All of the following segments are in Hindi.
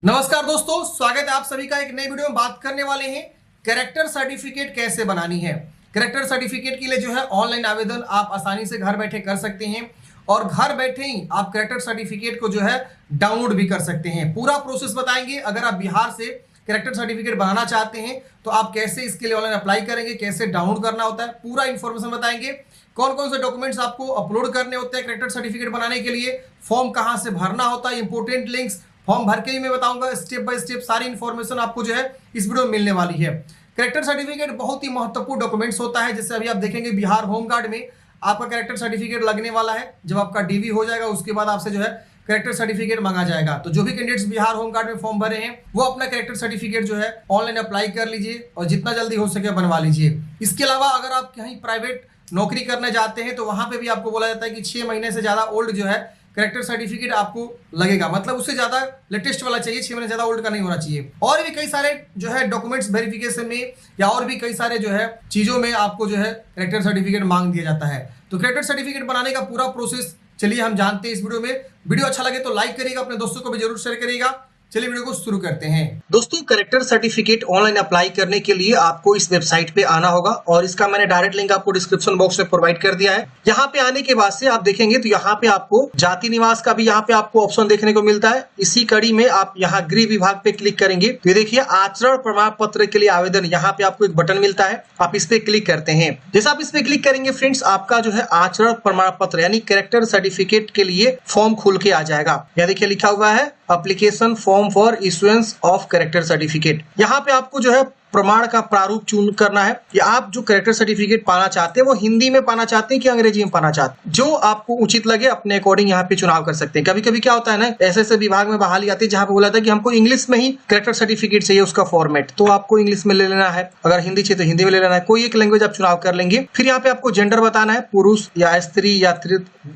नमस्कार दोस्तों, स्वागत है आप सभी का एक नई वीडियो में। बात करने वाले हैं कैरेक्टर सर्टिफिकेट कैसे बनानी है। कैरेक्टर सर्टिफिकेट के लिए जो है ऑनलाइन आवेदन आप आसानी से घर बैठे कर सकते हैं और घर बैठे ही आप कैरेक्टर सर्टिफिकेट को जो है डाउनलोड भी कर सकते हैं। पूरा प्रोसेस बताएंगे। अगर आप बिहार से कैरेक्टर सर्टिफिकेट बनाना चाहते हैं तो आप कैसे इसके लिए ऑनलाइन अप्लाई करेंगे, कैसे डाउनलोड करना होता है, पूरा इंफॉर्मेशन बताएंगे। कौन कौन से डॉक्यूमेंट्स आपको अपलोड करने होते हैं कैरेक्टर सर्टिफिकेट बनाने के लिए, फॉर्म कहां से भरना होता है, इंपोर्टेंट लिंक्स फॉर्म भर के ही मैं बताऊंगा। स्टेप बाय स्टेप सारी इंफॉर्मेशन आपको जो है इस वीडियो में मिलने वाली है। कैरेक्टर सर्टिफिकेट बहुत ही महत्वपूर्ण डॉक्यूमेंट्स होता है। जैसे अभी आप देखेंगे बिहार होम गार्ड में आपका कैरेक्टर सर्टिफिकेट लगने वाला है। जब आपका डीवी हो जाएगा उसके बाद आपसे जो है कैरेक्टर सर्टिफिकेट मांगा जाएगा। तो जो भी कैंडिडेट्स बिहार होम गार्ड में फॉर्म भरे हैं वो अपना कैरेक्टर सर्टिफिकेट जो है ऑनलाइन अप्लाई कर लीजिए और जितना जल्दी हो सके बनवा लीजिए। इसके अलावा अगर आप कहीं प्राइवेट नौकरी करने जाते हैं तो वहां पे भी आपको बोला जाता है कि 6 महीने से ज्यादा ओल्ड जो है कैरेक्टर सर्टिफिकेट आपको लगेगा। मतलब उससे ज्यादा लेटेस्ट वाला चाहिए, 6 महीने ज्यादा ओल्ड का नहीं होना चाहिए। और भी कई सारे जो है डॉक्यूमेंट्स वेरिफिकेशन में या और भी कई सारे जो है चीजों में आपको जो है कैरेक्टर सर्टिफिकेट मांग दिया जाता है। तो कैरेक्टर सर्टिफिकेट बनाने का पूरा प्रोसेस चलिए हम जानते हैं इस वीडियो में। वीडियो अच्छा लगे तो लाइक करिएगा, अपने दोस्तों को भी जरूर शेयर करिएगा। चलिए वीडियो को शुरू करते हैं। दोस्तों, कैरेक्टर सर्टिफिकेट ऑनलाइन अप्लाई करने के लिए आपको इस वेबसाइट पे आना होगा और इसका मैंने डायरेक्ट लिंक आपको डिस्क्रिप्शन बॉक्स में प्रोवाइड कर दिया है। यहाँ पे आने के बाद से आप देखेंगे तो यहाँ पे आपको जाति निवास का भी यहाँ पे आपको ऑप्शन देखने को मिलता है। इसी कड़ी में आप यहाँ गृह विभाग पे क्लिक करेंगे तो ये देखिए आचरण प्रमाण पत्र के लिए आवेदन, यहाँ पे आपको एक बटन मिलता है। आप इस पे क्लिक करते हैं। जैसे आप इस पे क्लिक करेंगे फ्रेंड्स, आपका जो है आचरण प्रमाण पत्र यानी कैरेक्टर सर्टिफिकेट के लिए फॉर्म खुल के आ जाएगा। यहाँ देखिए लिखा हुआ है application form for issuance of character certificate. यहाँ पे आपको जो है प्रमाण का प्रारूप चुन करना है कि आप जो कैरेक्टर सर्टिफिकेट पाना चाहते हैं वो हिंदी में पाना चाहते हैं कि अंग्रेजी में पाना चाहते हैं। जो आपको उचित लगे अपने अकॉर्डिंग यहाँ पे चुनाव कर सकते हैं। कभी कभी क्या होता है ना, ऐसे विभाग में बहाली आती है जहाँ पे बोला था कि हमको इंग्लिश में ही कैरेक्टर सर्टिफिकेट चाहिए उसका फॉर्मेट, तो आपको इंग्लिश में ले लेना है। अगर हिंदी चाहिए तो हिंदी में ले लेना है। कोई एक लैंग्वेज आप चुनाव कर लेंगे। फिर यहाँ पे आपको जेंडर बताना है, पुरुष या स्त्री या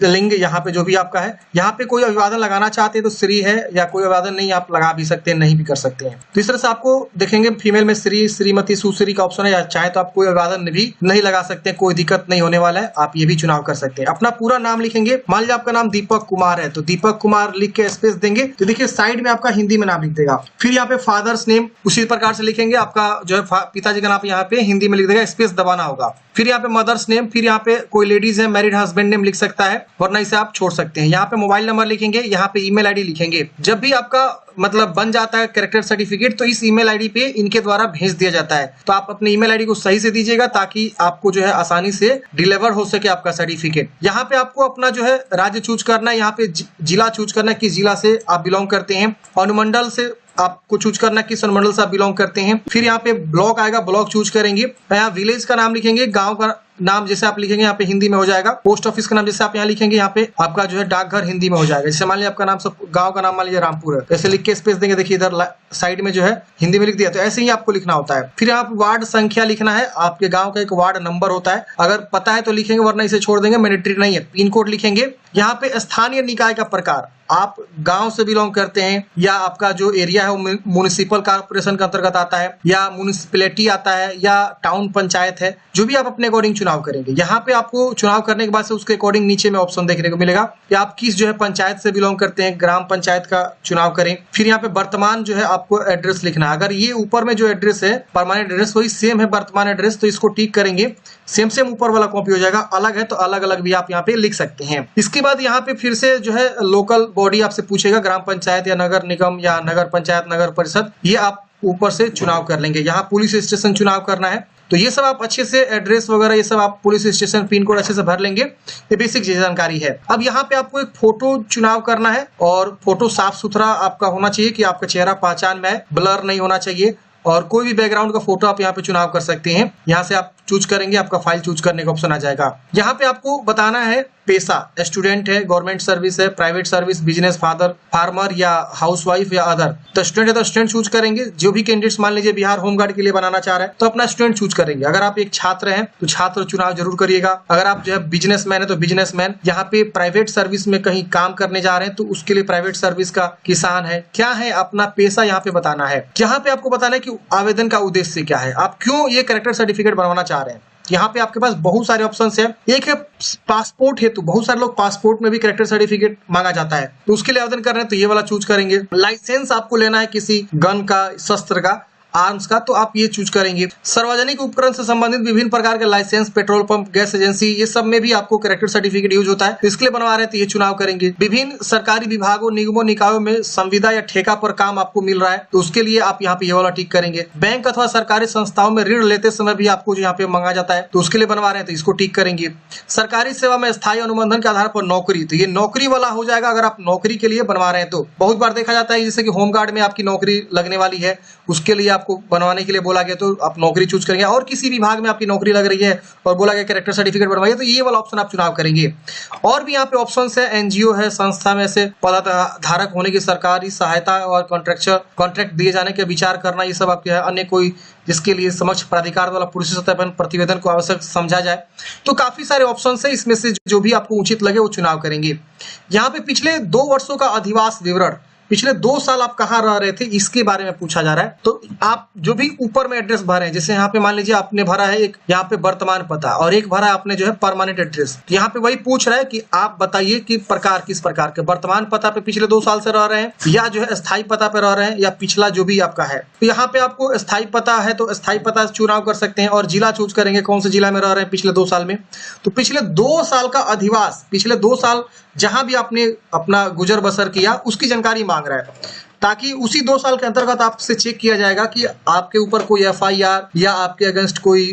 लिंग, यहाँ पे जो भी आपका है। यहाँ पे कोई अभिवादन लगाना चाहते हैं तो श्री है, या कोई अभिवादन नहीं आप लगा भी सकते हैं, नहीं भी कर सकते हैं। तो इस तरह से आपको देखेंगे फीमेल में श्री, श्रीमती, सुश्री का ऑप्शन है, या चाहे तो आप कोई अभिवादन भी नहीं लगा सकते हैं, कोई दिक्कत नहीं होने वाला है। आप ये भी चुनाव कर सकते हैं। अपना पूरा नाम लिखेंगे। मान लीजिए आपका नाम दीपक कुमार है तो दीपक कुमार लिख के स्पेस देंगे तो देखिए साइड में आपका हिंदी में नाम लिख देगा। फिर यहाँ पे फादर्स नेम उसी प्रकार से लिखेंगे। आपका जो है पिताजी का नाम यहाँ पे हिंदी में लिख देगा, स्पेस दबाना होगा। फिर यहाँ पे मदर्स नेम, फिर यहाँ पे कोई लेडीज है मैरिड हस्बैंड नेम लिख सकता है, वरना इसे आप छोड़ सकते हैं। यहाँ पे मोबाइल नंबर लिखेंगे, यहाँ पे ईमेल आईडी लिखेंगे। जब भी आपका मतलब बन जाता है कैरेक्टर सर्टिफिकेट तो इस ईमेल आईडी पे इनके द्वारा भेज दिया जाता है। तो आप अपने ईमेल आईडी को सही से दीजिएगा ताकि आपको जो है आसानी से डिलीवर हो सके आपका सर्टिफिकेट। यहाँ पे आपको अपना जो है राज्य चूज करना है, यहाँ पे जिला चूज करना है, किस जिला से आप बिलोंग करते हैं। अनुमंडल से आपको चूज करना किस अनुमंडल से आप बिलोंग करते हैं। फिर यहाँ पे ब्लॉक आएगा, ब्लॉक चूज करेंगे। यहाँ विलेज का नाम लिखेंगे, गांव का नाम जैसे आप लिखेंगे यहाँ पे हिंदी में हो जाएगा। पोस्ट ऑफिस का नाम जैसे आप यहाँ लिखेंगे यहाँ पे आपका जो है डाकघर हिंदी में हो जाएगा। जैसे मान लीजिए आपका नाम सब गांव का नाम मान लीजिए रामपुर है, ऐसे लिख के स्पेस देंगे। देखिए इधर साइड में जो है हिंदी में लिख दिया, तो ऐसे ही आपको लिखना होता है। फिर आप वार्ड संख्या लिखना है, आपके गाँव का एक वार्ड नंबर होता है, अगर पता है तो लिखेंगे वरना इसे छोड़ देंगे, मैंडेटरी नहीं है। पिन कोड लिखेंगे। यहाँ पे स्थानीय निकाय का प्रकार, आप गांव से बिलोंग करते हैं या आपका जो एरिया है वो म्युनिसिपल कॉर्पोरेशन के अंतर्गत आता है या म्युनिसिपैलिटी आता है या टाउन पंचायत है, जो भी आप अपने अकॉर्डिंग चुनाव करेंगे। यहाँ पे आपको चुनाव करने के बाद से उसके अकॉर्डिंग नीचे में ऑप्शन देखने को मिलेगा कि आप किस जो है पंचायत से बिलोंग करते हैं, ग्राम पंचायत का चुनाव करें। फिर यहाँ पे वर्तमान जो है आपको एड्रेस लिखना है। अगर ये ऊपर में जो एड्रेस है परमानेंट एड्रेस वही सेम है वर्तमान एड्रेस तो इसको टिक करेंगे, सेम ऊपर वाला कॉपी हो जाएगा। अलग है तो अलग अलग भी आप यहाँ पे लिख सकते हैं। इसके बाद यहाँ पे फिर से जो है लोकल बॉडी आपसे पूछेगा, ग्राम पंचायत या नगर निगम या नगर पंचायत नगर परिषद, ये आप ऊपर से चुनाव कर लेंगे। यहाँ पुलिस स्टेशन चुनाव करना है तो ये सब आप अच्छे से एड्रेस वगैरह ये सब आप पुलिस स्टेशन पिन कोड अच्छे से भर लेंगे। ये बेसिक जानकारी है। अब यहाँ पे आपको एक फोटो चुनाव करना है और फोटो साफ सुथरा आपका होना चाहिए कि आपका चेहरा पहचान में है, ब्लर नहीं होना चाहिए। और कोई भी बैकग्राउंड का फोटो आप यहाँ पे चुनाव कर सकते हैं। यहाँ से आप चूज करेंगे, आपका फाइल चूज करने का ऑप्शन आ जाएगा। यहाँ पे आपको बताना है पेशा, स्टूडेंट है, गवर्नमेंट सर्विस है, private service, business, father, farmer या हाउसवाइफ या अदर। तो स्टूडेंट है तो स्टूडेंट चूज करेंगे। जो भी कैंडिडेट्स मान लीजिए बिहार होम गार्ड के लिए बनाना चाह रहे हैं तो अपना स्टूडेंट चूज करेंगे। अगर आप एक छात्र हैं तो छात्र चुनाव जरूर करिएगा। अगर आप जो है बिजनेसमैन है तो बिजनेसमैन। यहाँ पे प्राइवेट सर्विस में कहीं काम करने जा रहे हैं तो उसके लिए प्राइवेट सर्विस का। किसान है, क्या है अपना पेशा यहाँ पे बताना है। यहाँ पे आपको बताना है कि आवेदन का उद्देश्य क्या है, आप क्यों ये कैरेक्टर सर्टिफिकेट बनवाना चाह रहे हैं। यहाँ पे आपके पास बहुत सारे ऑप्शन है। एक है पासपोर्ट हेतु, बहुत सारे लोग पासपोर्ट में भी कैरेक्टर सर्टिफिकेट मांगा जाता है, तो उसके लिए आवेदन कर रहे हैं तो ये वाला चूज करेंगे। लाइसेंस आपको लेना है किसी गन का, शस्त्र का, आर्म्स का, तो आप ये चूज करेंगे। सार्वजनिक उपकरण से संबंधित विभिन्न प्रकार के licence, petrol pump, gas agency, ये सब में भी आपको कैरेक्टर सर्टिफिकेट यूज होता है, तो इसके लिए बनवा रहे हैं तो ये चुनाव करेंगे। विभिन्न सरकारी विभागों, निगमों, निकायों में संविदा या ठेका पर काम आपको मिल रहा है, तो उसके लिए आप यहाँ पे ये वाला टिक करेंगे। बैंक अथवा सरकारी संस्थाओं में ऋण लेते समय भी आपको जो यहाँ पे मांगा जाता है, तो उसके लिए बनवा रहे हैं तो इसको टिक करेंगे। सरकारी सेवा में स्थायी अनुबंधन के आधार पर नौकरी, तो ये नौकरी वाला हो जाएगा अगर आप नौकरी के लिए बनवा रहे हैं तो। बहुत बार देखा जाता है जैसे कि होमगार्ड में आपकी नौकरी लगने वाली है, उसके लिए आपको बनवाने के लिए बोला गया तो आप नौकरी चूज करेंगे, और किसी विभाग में आपकी नौकरी लग रही है और बोला गया कैरेक्टर सर्टिफिकेट बनवाइए, तो ये वाला ऑप्शन आप चुनाव करेंगे। और भी यहाँ पे ऑप्शंस है, एनजीओ है, संस्था में से पदाधारक होने की, सरकारी सहायता और कॉन्ट्रैक्ट दिए जाने के विचार करना, ये सब आपके है। अन्य कोई जिसके लिए समक्ष प्राधिकार वाला पुरुष सत्यापन प्रतिवेदन को आवश्यक समझा जाए, तो काफी सारे ऑप्शन है, इसमें से जो भी आपको उचित लगे वो चुनाव करेंगे। यहाँ पे पिछले 2 वर्षों का अधिवास विवरण, पिछले 2 साल आप कहाँ रह रहे थे इसके बारे में पूछा जा रहा है। तो आप जो भी ऊपर में एड्रेस भरे हैं, जैसे यहाँ पे मान लीजिए आपने भरा है एक यहाँ पे वर्तमान पता और एक भरा है आपने जो है परमानेंट एड्रेस, तो यहाँ पे वही पूछ रहा है कि आप बताइए कि प्रकार किस प्रकार के, वर्तमान पता पे पिछले 2 साल से रह रहे हैं या जो है स्थायी पता पे रह रहे हैं या पिछला जो भी आपका है। तो यहाँ पे आपको स्थायी पता है तो स्थायी पता चुनाव कर सकते हैं और जिला चूज करेंगे कौन से जिला में रह रहे हैं पिछले 2 साल में। तो पिछले 2 साल का अधिवास, पिछले 2 साल जहां भी आपने अपना गुजर बसर किया उसकी जानकारी मांग रहा है, ताकि उसी 2 साल के अंतर्गत आपसे चेक किया जाएगा कि आपके ऊपर कोई एफआईआर या आपके अगेंस्ट कोई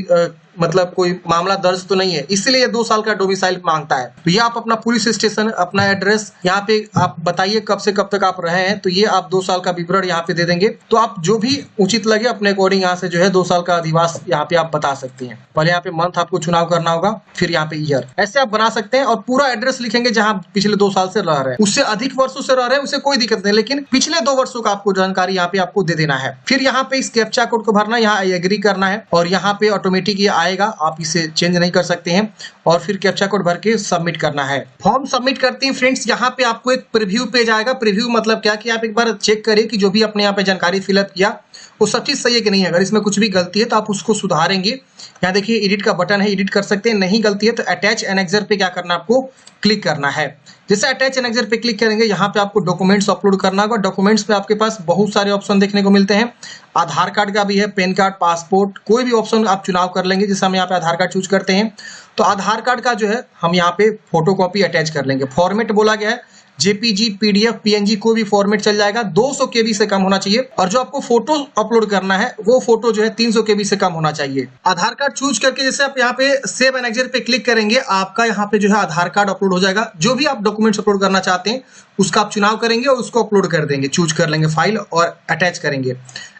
मतलब कोई मामला दर्ज तो नहीं है, इसलिए ये 2 साल का डोमिसाइल मांगता है। तो ये आप अपना पुलिस स्टेशन, अपना एड्रेस यहाँ पे आप बताइए कब से कब तक आप रहे हैं, तो ये आप 2 साल का विवरण यहाँ पे दे देंगे। तो आप जो भी उचित लगे अपने अकॉर्डिंग यहाँ से जो है 2 साल का अधिवास यहाँ पे आप बता सकते हैं। पहले यहाँ पे मंथ आपको चुनाव करना होगा, फिर यहाँ पे ईयर, ऐसे आप बना सकते हैं और पूरा एड्रेस लिखेंगे जहाँ पिछले 2 साल से रह रहे हैं। उससे अधिक वर्षों से रह रहे हैं उसे कोई दिक्कत नहीं, लेकिन पिछले 2 वर्षों का आपको जानकारी यहाँ पे आपको दे देना है। फिर यहाँ पे इस कैप्चा कोड को भरना, यहाँ एग्री करना है और यहाँ पे ऑटोमेटिक ये आएगा, आप इसे चेंज नहीं कर सकते हैं। और फिर कैप्चा कोड भर के सबमिट करना है। फॉर्म सबमिट करते हैं फ्रेंड्स, यहाँ पे आपको एक प्रीव्यू पेज आएगा। प्रीव्यू मतलब क्या कि आप एक बार चेक करिए कि जो भी अपने यहाँ पे जानकारी फिलअप किया वो सब चीज सही है कि नहीं है। अगर इसमें कुछ भी गलती है तो आप उसको सुधारेंगे। यहाँ देखिए एडिट का बटन है, एडिट कर सकते हैं। नहीं गलती है तो अटैच एनेक्सर पे क्या करना, आपको क्लिक करना है। जैसे अटैच एनेक्सर पे क्लिक करेंगे, यहाँ पे आपको डॉक्यूमेंट्स अपलोड करना होगा। डॉक्यूमेंट्स पे आपके पास बहुत सारे ऑप्शन देखने को मिलते हैं। आधार कार्ड का भी है, पैन कार्ड, पासपोर्ट, कोई भी ऑप्शन आप चुनाव कर लेंगे। जैसे हम यहाँ पे आधार कार्ड चूज करते हैं तो आधार कार्ड का जो है हम यहाँ पे फोटो कॉपी अटैच कर लेंगे। फॉर्मेट बोला गया है जेपीजी, पीडीएफ, पीएनजी कोई भी फॉर्मेट चल जाएगा, 200 केबी से कम होना चाहिए। और जो आपको फोटो अपलोड करना है वो फोटो जो है 300 केबी से कम होना चाहिए। आधार कार्ड चूज करके जैसे आप यहाँ पे सेव एनेक्सर पे क्लिक करेंगे, आपका यहाँ पे जो है आधार कार्ड अपलोड हो जाएगा। जो भी आप डॉक्यूमेंट्स अपलोड करना चाहते हैं उसका आप चुनाव करेंगे और उसको अपलोड कर देंगे, चूज कर लेंगे फाइल और अटैच करेंगे।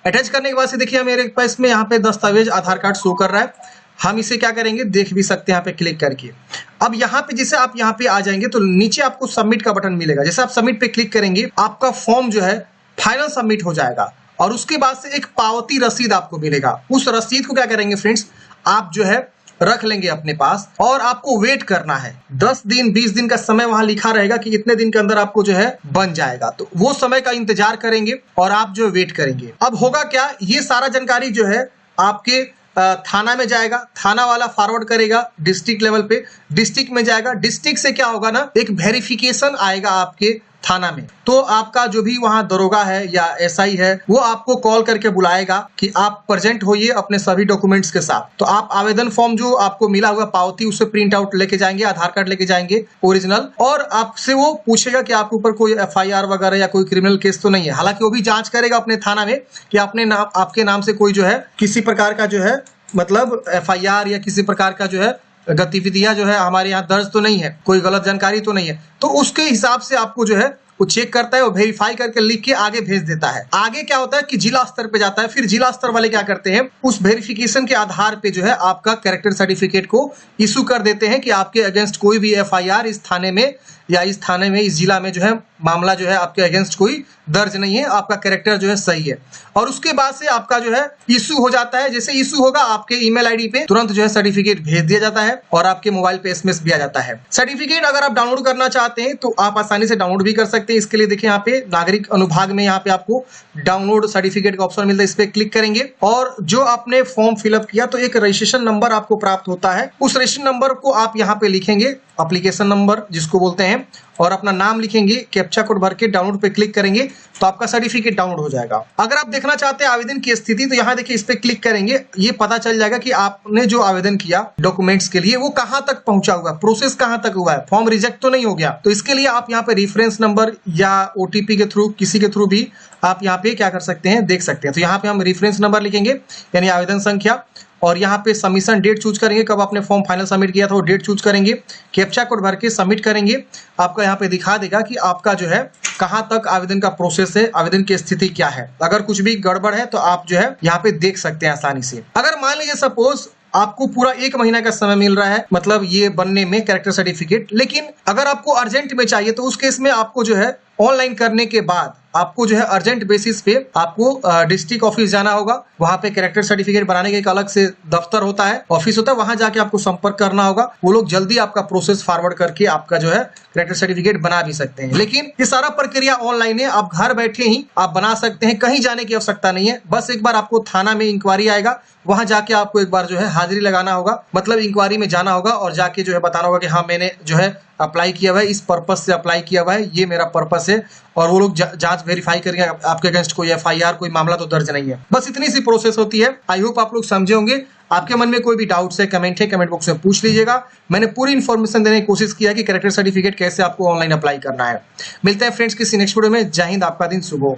अटैच करने के बाद से देखिए मेरे पास में यहाँ पे दस्तावेज आधार कार्ड शो कर रहा है। हम इसे क्या करेंगे, देख भी सकते हैं यहाँ पे क्लिक करके। अब यहाँ पे जैसे आप यहाँ पे आ जाएंगे तो नीचे आपको सबमिट का बटन मिलेगा। जैसे आप सबमिट पे क्लिक करेंगे आपका फॉर्म जो है फाइनल सबमिट हो जाएगा और उसके बाद से एक पावती रसीद आपको मिलेगा। उस रसीद को क्या करेंगे फ्रेंड्स, आप जो है रख लेंगे अपने पास और आपको वेट करना है। 10 दिन 20 दिन का समय वहां लिखा रहेगा कि इतने दिन के अंदर आपको जो है बन जाएगा। तो वो समय का इंतजार करेंगे और आप जो वेट करेंगे। अब होगा क्या, ये सारा जानकारी जो है आपके थाना में जाएगा, थाना वाला फॉरवर्ड करेगा डिस्ट्रिक्ट लेवल पे, डिस्ट्रिक्ट में जाएगा। डिस्ट्रिक्ट से क्या होगा ना, एक वेरिफिकेशन आएगा आपके थाना में। तो आपका जो भी वहां दरोगा है या एसआई है वो आपको कॉल करके बुलाएगा कि आप प्रेजेंट होइए अपने सभी डॉक्यूमेंट्स के साथ। तो आप आवेदन फॉर्म जो आपको मिला हुआ पावती उसे प्रिंट आउट लेके जाएंगे, आधार कार्ड लेके जाएंगे ओरिजिनल, और आपसे वो पूछेगा कि आपके ऊपर कोई एफआईआर वगैरह या कोई क्रिमिनल केस तो नहीं है। हालांकि वो भी जांच करेगा अपने थाना में कि आपके नाम से कोई जो है किसी प्रकार का जो है मतलब एफआईआर या किसी प्रकार का जो है गतिविधियां जो है हमारे यहाँ दर्ज तो नहीं है, कोई गलत जानकारी तो नहीं है। तो उसके हिसाब से आपको जो है वो चेक करता है, वो वेरीफाई करके लिख के आगे भेज देता है। आगे क्या होता है कि जिला स्तर पे जाता है। फिर जिला स्तर वाले क्या करते हैं, उस वेरिफिकेशन के आधार पे जो है आपका कैरेक्टर सर्टिफिकेट को इशू कर देते हैं कि आपके अगेंस्ट कोई भी एफआईआर इस थाने में या इस थाने में, इस जिला में जो है मामला जो है आपके अगेंस्ट कोई दर्ज नहीं है, आपका कैरेक्टर जो है सही है। और उसके बाद से आपका जो है इशू हो जाता है। जैसे इशू होगा आपके ईमेल आईडी पे तुरंत जो है सर्टिफिकेट भेज दिया जाता है और आपके मोबाइल पे एसएमएस भी आ जाता है। सर्टिफिकेट अगर आप डाउनलोड करना चाहते हैं तो आप आसानी से डाउनलोड भी कर सकते हैं। सकते हैं। इसके लिए देखिए यहाँ पे नागरिक अनुभाग में यहाँ पे आपको डाउनलोड सर्टिफिकेट का ऑप्शन मिलता है, इस पे क्लिक करेंगे और जो आपने फॉर्म फिलअप किया तो एक रजिस्ट्रेशन नंबर आपको प्राप्त होता है। उस रजिस्ट्रेशन नंबर को आप यहाँ पे लिखेंगे, एप्लीकेशन नंबर जिसको बोलते हैं, और अपना नाम लिखेंगे, कैप्चा कोड भर के डाउनलोड पे क्लिक करेंगे तो आपका सर्टिफिकेट डाउनलोड हो जाएगा। अगर आप देखना चाहते हैं आवेदन की स्थिति तो यहाँ देखिए इस पे क्लिक करेंगे, ये पता चल जाएगा कि आपने जो आवेदन किया डॉक्यूमेंट्स के लिए वो कहाँ तक पहुंचा हुआ है, प्रोसेस कहाँ तक हुआ है, फॉर्म रिजेक्ट तो नहीं हो गया। तो इसके लिए आप यहाँ पे रेफरेंस नंबर या ओटीपी के थ्रू, किसी के थ्रू भी आप यहाँ पे क्या कर सकते हैं, देख सकते हैं। तो यहाँ पे हम रेफरेंस नंबर लिखेंगे यानी आवेदन संख्या, और यहाँ पे सबमिशन डेट चूज करेंगे, कब आपने फॉर्म फाइनल सबमिट किया था वो डेट चूज करेंगे, कैप्चा कोड भर के सबमिट करेंगे। आपका यहाँ पे दिखा देगा कि आपका जो है कहाँ तक आवेदन का प्रोसेस है, आवेदन की स्थिति क्या है। अगर कुछ भी गड़बड़ है तो आप जो है यहाँ पे देख सकते हैं आसानी से। अगर मान लीजिए सपोज आपको पूरा 1 महीना का समय मिल रहा है, मतलब ये बनने में कैरेक्टर सर्टिफिकेट, लेकिन अगर आपको अर्जेंट में चाहिए तो उस केस में आपको जो है ऑनलाइन करने के बाद आपको जो है अर्जेंट बेसिस पे आपको डिस्ट्रिक्ट ऑफिस जाना होगा। वहां पे कैरेक्टर सर्टिफिकेट बनाने के एक अलग से दफ्तर होता है, ऑफिस होता है, वहां जाके आपको संपर्क करना होगा। वो लोग जल्दी आपका प्रोसेस फॉरवर्ड करके आपका जो है कैरेक्टर सर्टिफिकेट बना भी सकते हैं। लेकिन ये सारा प्रक्रिया ऑनलाइन है, आप घर बैठे ही आप बना सकते हैं, कहीं जाने की आवश्यकता नहीं है। बस एक बार आपको थाना में इंक्वायरी आएगा, वहां जाके आपको एक बार जो है हाजिरी लगाना होगा, मतलब इंक्वायरी में जाना होगा और जाके जो है बताना होगा कि हाँ मैंने जो है अप्लाई किया हुआ है, इस पर्पस से अप्लाई किया हुआ है, ये मेरा पर्पस है, और वो लोग जांच वेरीफाई करेंगे आपके अगेंस्ट कोई एफआईआर, कोई मामला तो दर्ज नहीं है। बस इतनी सी प्रोसेस होती है। आई होप आप लोग समझे होंगे। आपके मन में कोई भी डाउट्स है, कमेंट बॉक्स में पूछ लीजिएगा। मैंने पूरी इन्फॉर्मेशन देने की कोशिश किया है कि कैरेक्टर सर्टिफिकेट कैसे आपको ऑनलाइन अप्लाई करना है। मिलते हैं फ्रेंड्स किसी नेक्स्ट वीडियो में। जय हिंद, आपका दिन शुभ हो।